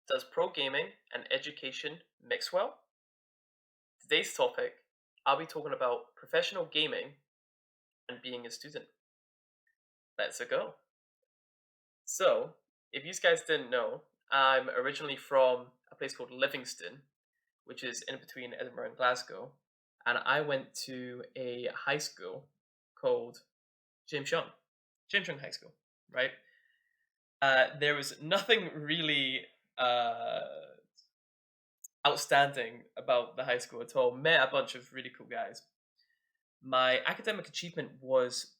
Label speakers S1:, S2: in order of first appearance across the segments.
S1: Does pro gaming and education mix well? Today's topic, I'll be talking about professional gaming and being a student. Let's go. So, if you guys didn't know, I'm originally from a place called Livingston, which is in between Edinburgh and Glasgow, and I went to a high school called James Young, James Young High School, right? There was nothing really uh, outstanding about the high school at all. Met a bunch of really cool guys. My academic achievement was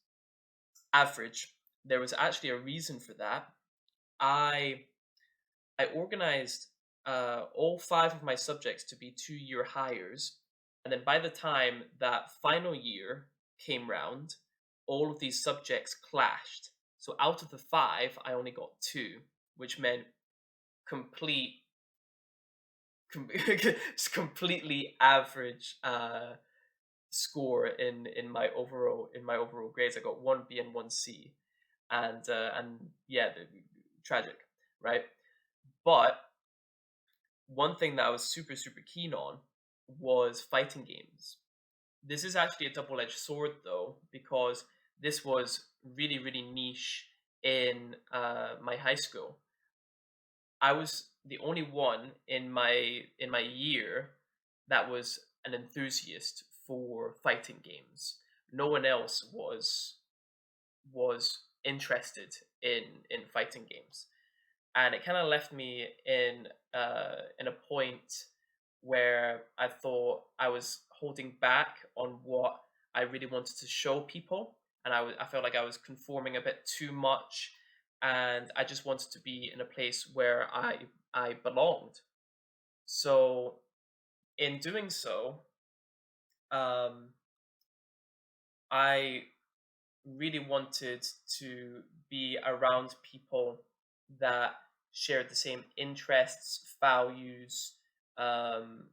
S1: average. There was actually a reason for that. I I organized all five of my subjects to be 2-year hires, and then by the time that final year came round, all of these subjects clashed. So out of the five, I only got two, which meant complete, completely average score in my overall grades. I got one B and one C, and yeah, tragic, right? But one thing that I was super super keen on was fighting games. This is actually a double edged sword though, because this was really really niche in my high school. I was the only one in my year that was an enthusiast for fighting games. No one else was interested in fighting games, and it kind of left me in a point where I thought I was holding back on what I really wanted to show people, and I felt like I was conforming a bit too much, and I just wanted to be in a place where I belonged. So in doing so, um, I really wanted to be around people that shared the same interests, values, um,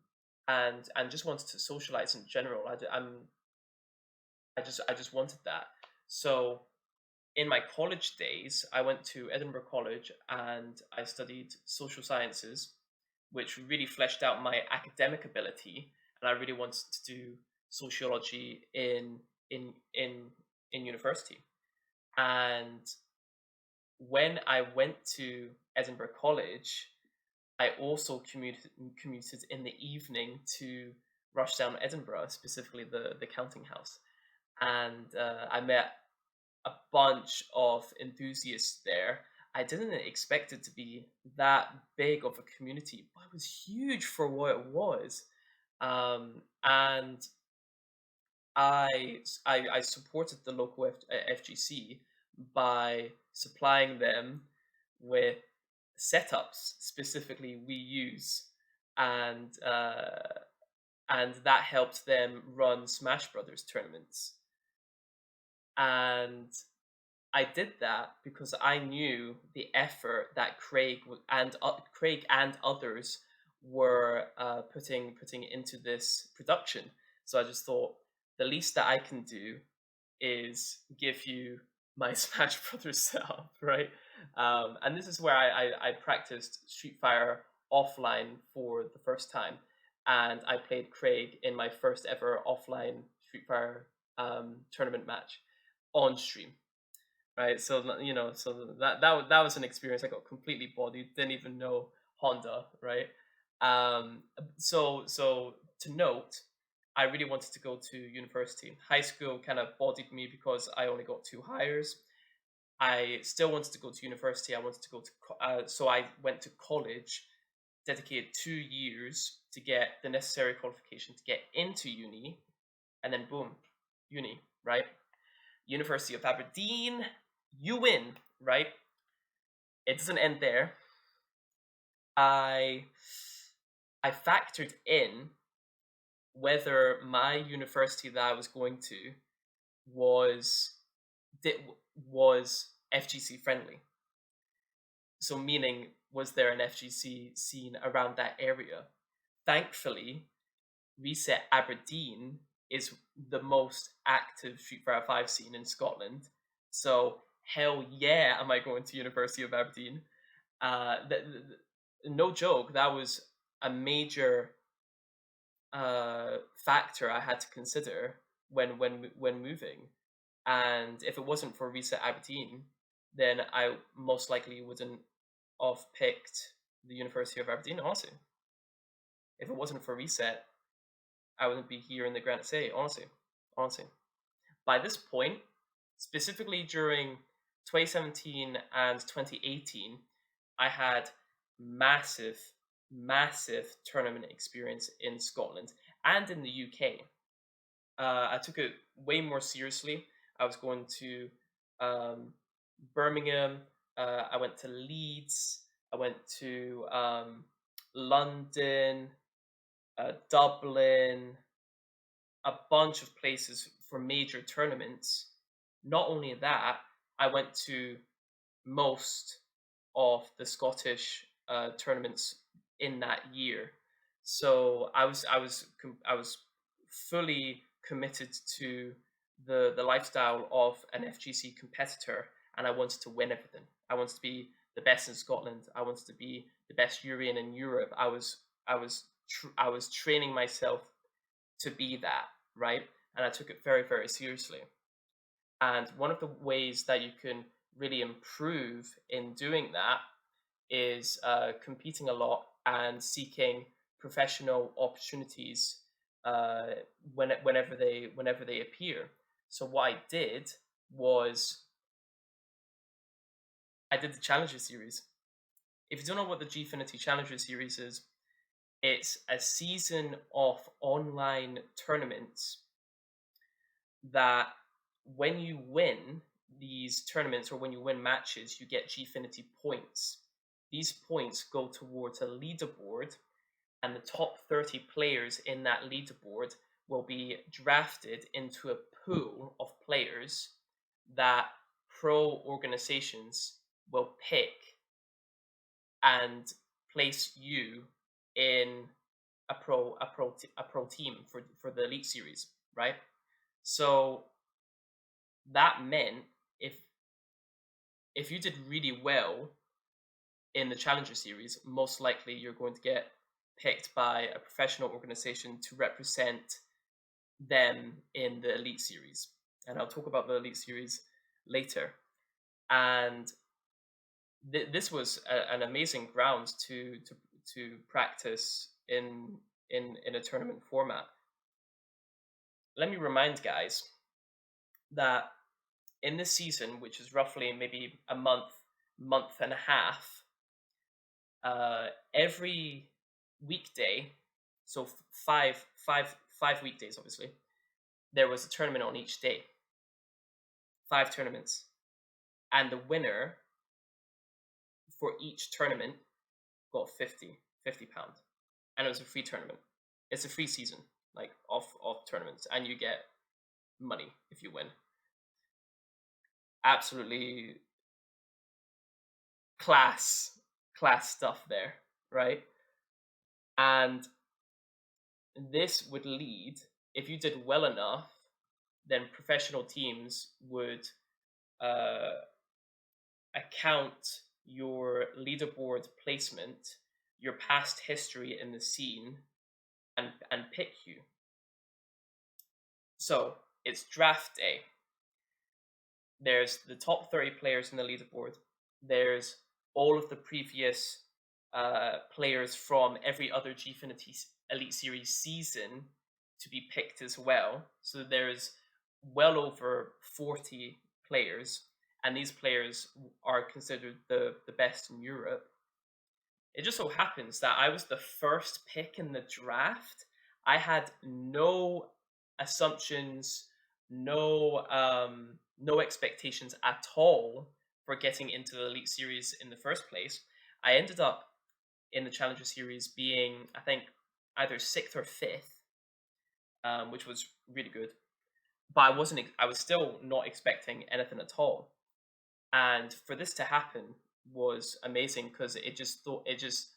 S1: and just wanted to socialize in general. I just wanted that. So in my college days, I went to Edinburgh College and I studied social sciences, which really fleshed out my academic ability. And I really wanted to do sociology in university. And when I went to Edinburgh College, I also commuted in the evening to Rushdown, Edinburgh, specifically the counting house. And I met a bunch of enthusiasts there. I didn't expect it to be that big of a community, but it was huge for what it was. And I supported the local FGC by supplying them with setups specifically we use, and that helped them run Smash Brothers tournaments. And I did that because I knew the effort that Craig and others were putting into this production. So I just thought the least that I can do is give you my Smash Brothers setup, right? And this is where I practiced Street Fighter offline for the first time, and I played Craig in my first ever offline Street Fighter tournament match on stream, right? So so that was an experience. I got completely bodied, didn't even know Honda, right? So to note, I really wanted to go to university. High school kind of bodied me because I only got two hires. I still wanted to go to university. I wanted to go to so I went to college, dedicated 2 years to get the necessary qualification to get into uni, and then boom, uni, right? University of Aberdeen, you win, right? It doesn't end there. I I factored in whether my university that I was going to was was FGC friendly. So meaning, was there an FGC scene around that area? Thankfully, Reset Aberdeen is the most active Street Fighter 5 scene in Scotland. So hell yeah, am I going to University of Aberdeen? Uh, th- th- no joke, that was a major factor I had to consider when moving. And if it wasn't for Reset Aberdeen, then I most likely wouldn't have picked the University of Aberdeen. Honestly, if it wasn't for Reset, I wouldn't be here in the Granite City. Honestly. By this point, specifically during 2017 and 2018, I had massive, massive tournament experience in Scotland and in the UK. I took it way more seriously. I was going to um, Birmingham. I went to Leeds. I went to London, Dublin, a bunch of places for major tournaments. Not only that, I went to most of the Scottish tournaments in that year. So I was fully committed to the lifestyle of an FGC competitor, and I wanted to win everything. I wanted to be the best in Scotland. I wanted to be the best European in Europe. I was training myself to be that, right? And I took it very, very seriously. And one of the ways that you can really improve in doing that is competing a lot and seeking professional opportunities whenever they appear. So what I did was I did the Challenger Series. If you don't know what the Gfinity Challenger Series is, it's a season of online tournaments that when you win these tournaments or when you win matches, you get Gfinity points. These points go towards a leaderboard, and the top 30 players in that leaderboard will be drafted into a pool of players that pro organizations will pick and place you in a pro team for the Elite Series, right? So that meant if you did really well in the Challenger Series, most likely you're going to get picked by a professional organization to represent them in the Elite Series. And I'll talk about the Elite Series later. And this was an amazing ground to practice in a tournament format. Let me remind guys that in this season, which is roughly maybe a month and a half, every weekday, so five weekdays, obviously, there was a tournament on each day. 5 tournaments, and the winner for each tournament got 50 pounds, and it was a free tournament. It's a free season, like of tournaments, and you get money if you win. Absolutely class stuff there, right? And this would lead, if you did well enough, then professional teams would account your leaderboard placement, your past history in the scene, and pick you. So it's draft day. There's the top 30 players in the leaderboard. There's all of the previous players from every other Gfinity Elite Series season to be picked as well. So there's well over 40 players, and these players are considered the best in Europe. It just so happens that I was the first pick in the draft. I had no assumptions, no expectations at all for getting into the Elite Series in the first place. I ended up in the Challenger Series being, I think, either 6th or 5th, which was really good. But I was still not expecting anything at all. And for this to happen was amazing because it just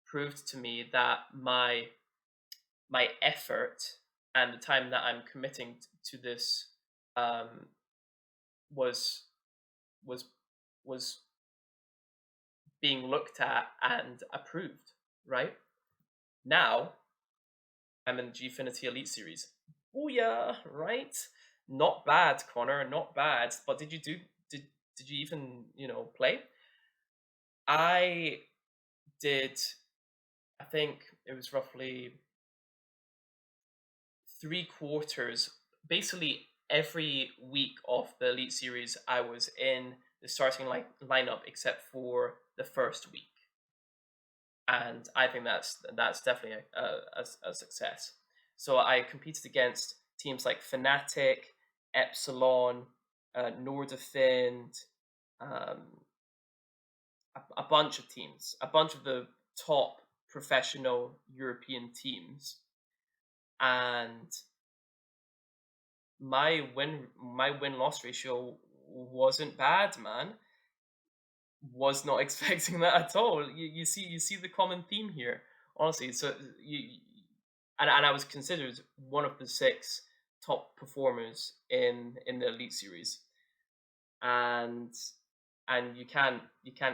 S1: proved to me that my effort and the time that I'm committing to this was was was being looked at and approved, right? Now I'm in the Gfinity Elite Series. Oh yeah, right? Not bad, Connor, not bad. But did did you even, play? I did, I think it was roughly 3 quarters. Basically, every week of the Elite Series, I was in the starting lineup except for the first week, and I think that's definitely a success. So I competed against teams like Fnatic, Epsilon, Nordafind, um, a bunch of teams, a bunch of the top professional European teams, and my win loss ratio wasn't bad, man. Was not expecting that at all. You see the common theme here, honestly. So and I was considered one of the 6 top performers in the Elite Series, and you can't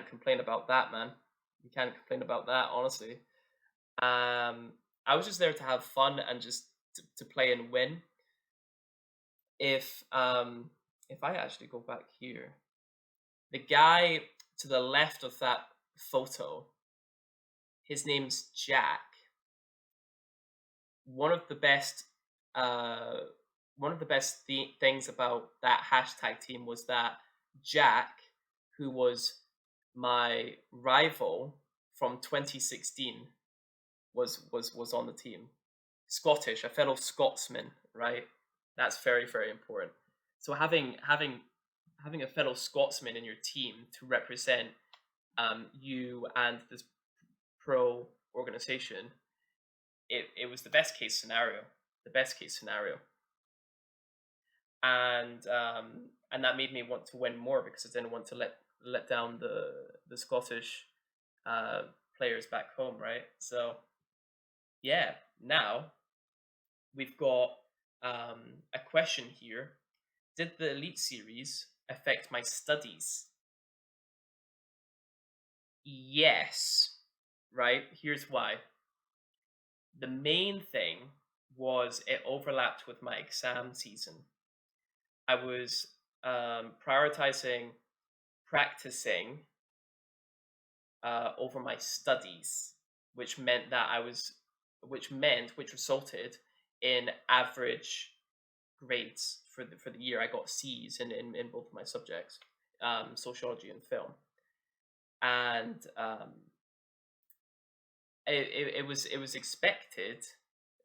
S1: complain about that, man. You can't complain about that, honestly. I was just there to have fun and just to play and win. If I actually go back here, the guy to the left of that photo, his name's Jack. One of the best uh things about that hashtag team was that Jack, who was my rival from 2016, was on the team. Scottish, a fellow Scotsman, right? That's very, very important. So having a fellow Scotsman in your team to represent you and this pro organization, it was the best case scenario. The best case scenario. And that made me want to win more because I didn't want to let down the Scottish uh, players back home, right? So yeah, now we've got a question here. Did the Elite Series affect my studies? Yes, right? Here's why. The main thing was it overlapped with my exam season. I was prioritizing practicing over my studies, which meant that which resulted in average grades for the year. I got C's in both of my subjects, sociology and film, and it was expected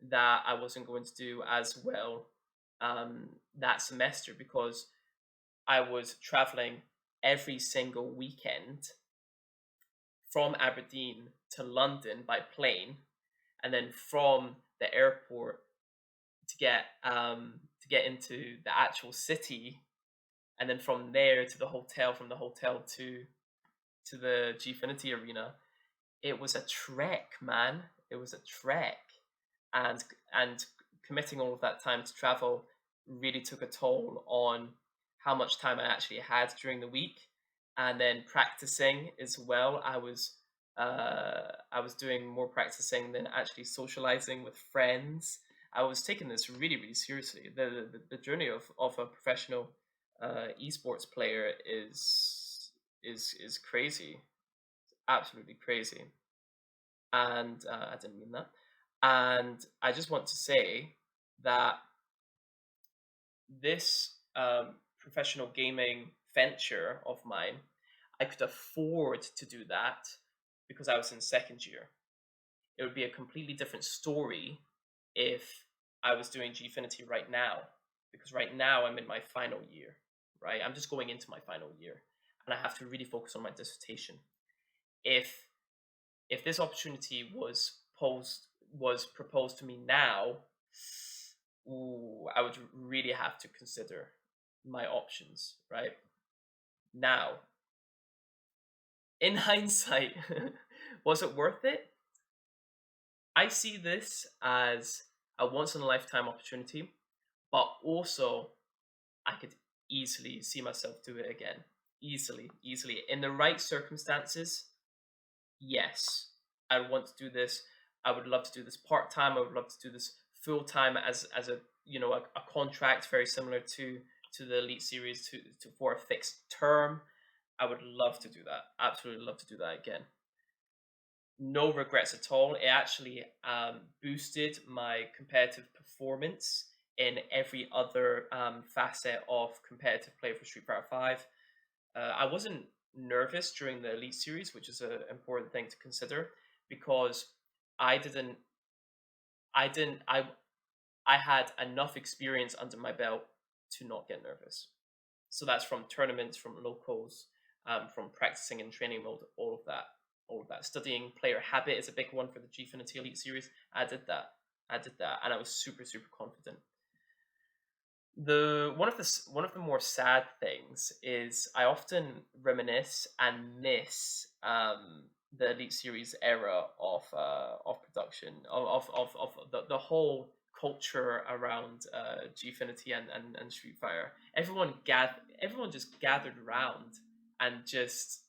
S1: that I wasn't going to do as well that semester because I was traveling every single weekend from Aberdeen to London by plane, and then from the airport to get into the actual city, and then from there to the hotel, from the hotel to the Gfinity arena. It was a trek, man. It was a trek, and and committing all of that time to travel really took a toll on how much time I actually had during the week, and then practicing as well. I was doing more practicing than actually socializing with friends. I was taking this really, really seriously. The journey of a professional esports player is crazy, absolutely crazy. And I didn't mean that. And I just want to say that this professional gaming venture of mine, I could afford to do that because I was in second year. It would be a completely different story if I was doing Gfinity right now, because right now I'm in my final year, right? I'm just going into my final year, and I have to really focus on my dissertation. If this opportunity was proposed to me now, I would really have to consider my options, right? Now, in hindsight, was it worth it? I see this as a once in a lifetime opportunity, but also I could easily see myself do it again. Easily. In the right circumstances, yes, I want to do this. I would love to do this part time. I would love to do this full time as a a contract very similar to the Elite Series to for a fixed term. I would love to do that. Absolutely love to do that again. No regrets at all. It actually boosted my competitive performance in every other facet of competitive play for Street Fighter Five. I wasn't nervous during the Elite Series, which is an important thing to consider because I didn't, I didn't, I had enough experience under my belt to not get nervous. So that's from tournaments, from locals, from practicing in training mode, all of that, all of that. Studying player habit is a big one for the Gfinity Elite Series. I did that. I did that, and I was super, super confident. One of the more sad things is I often reminisce and miss the Elite Series era of production of the whole culture around Gfinity and Street Fighter. Everyone just gathered around and just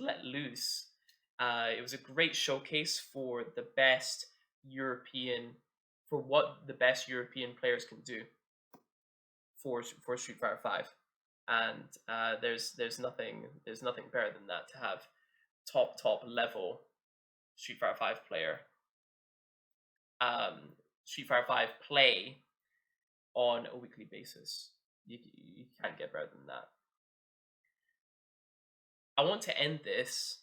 S1: let loose. It was a great showcase for the best European for what the best European players can do for Street Fighter Five, and there's nothing better than that to have top level Street Fighter Five player, um, Street Fighter Five play on a weekly basis. You can't get better than that. I want to end this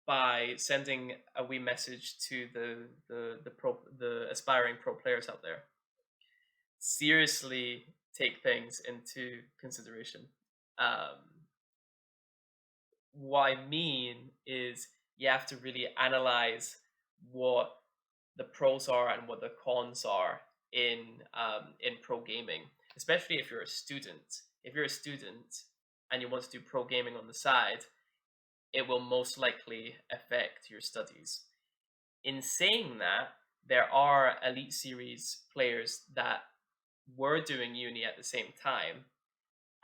S1: by sending a wee message to the aspiring pro players out there. Seriously, take things into consideration. Um, what I mean is you have to really analyze what the pros are and what the cons are in pro gaming, especially if you're a student. If you're a student and you want to do pro gaming on the side, it will most likely affect your studies. In saying that, there are Elite Series players that were doing uni at the same time,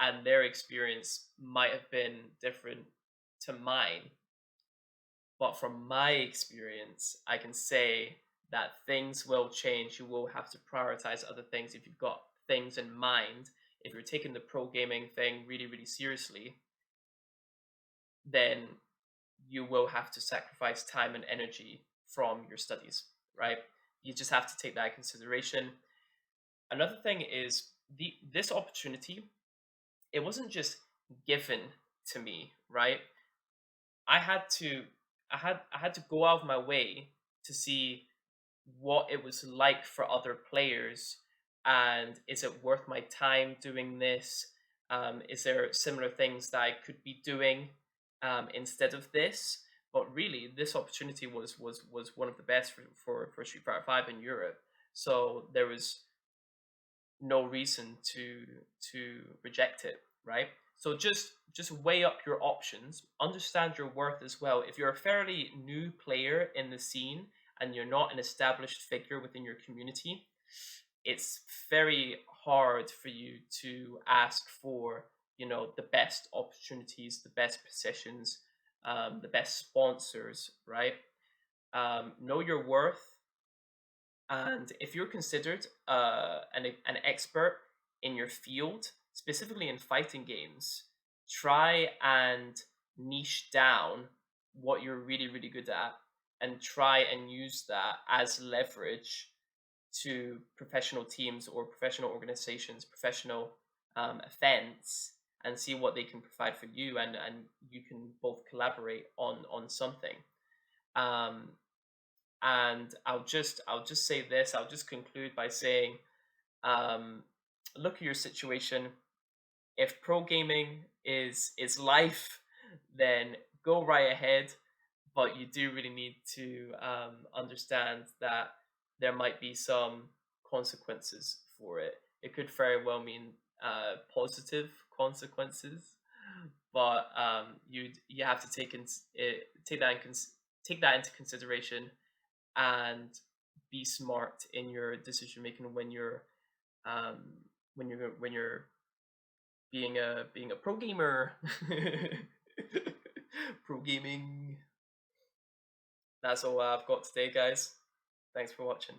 S1: and their experience might have been different to mine. But from my experience, I can say that things will change. You will have to prioritize other things if you've got things in mind. If you're taking the pro gaming thing really, really seriously, then you will have to sacrifice time and energy from your studies, right? You just have to take that into consideration. Another thing is this opportunity, it wasn't just given to me, right? I had to I had to go out of my way to see what it was like for other players, and is it worth my time doing this? Is there similar things that I could be doing instead of this? But really, this opportunity was one of the best for Street Fighter Five in Europe. So there was no reason to reject it, right? So just weigh up your options, understand your worth as well. If you're a fairly new player in the scene and you're not an established figure within your community, it's very hard for you to ask for the best opportunities, the best positions, the best sponsors, right? Know your worth, and if you're considered an expert in your field, specifically in fighting games, try and niche down what you're really, really good at and try and use that as leverage to professional teams or professional organizations, professional events, and see what they can provide for you, and you can both collaborate on something. Um, and I'll just say this. I'll just conclude by saying, um, look at your situation. If pro gaming is life, then go right ahead. But you do really need to understand that there might be some consequences for it. It could very well mean positive consequences, but you have to take that take that into consideration and be smart in your decision making um, when you're being a pro gamer. Pro gaming. That's all I've got today, guys. Thanks for watching.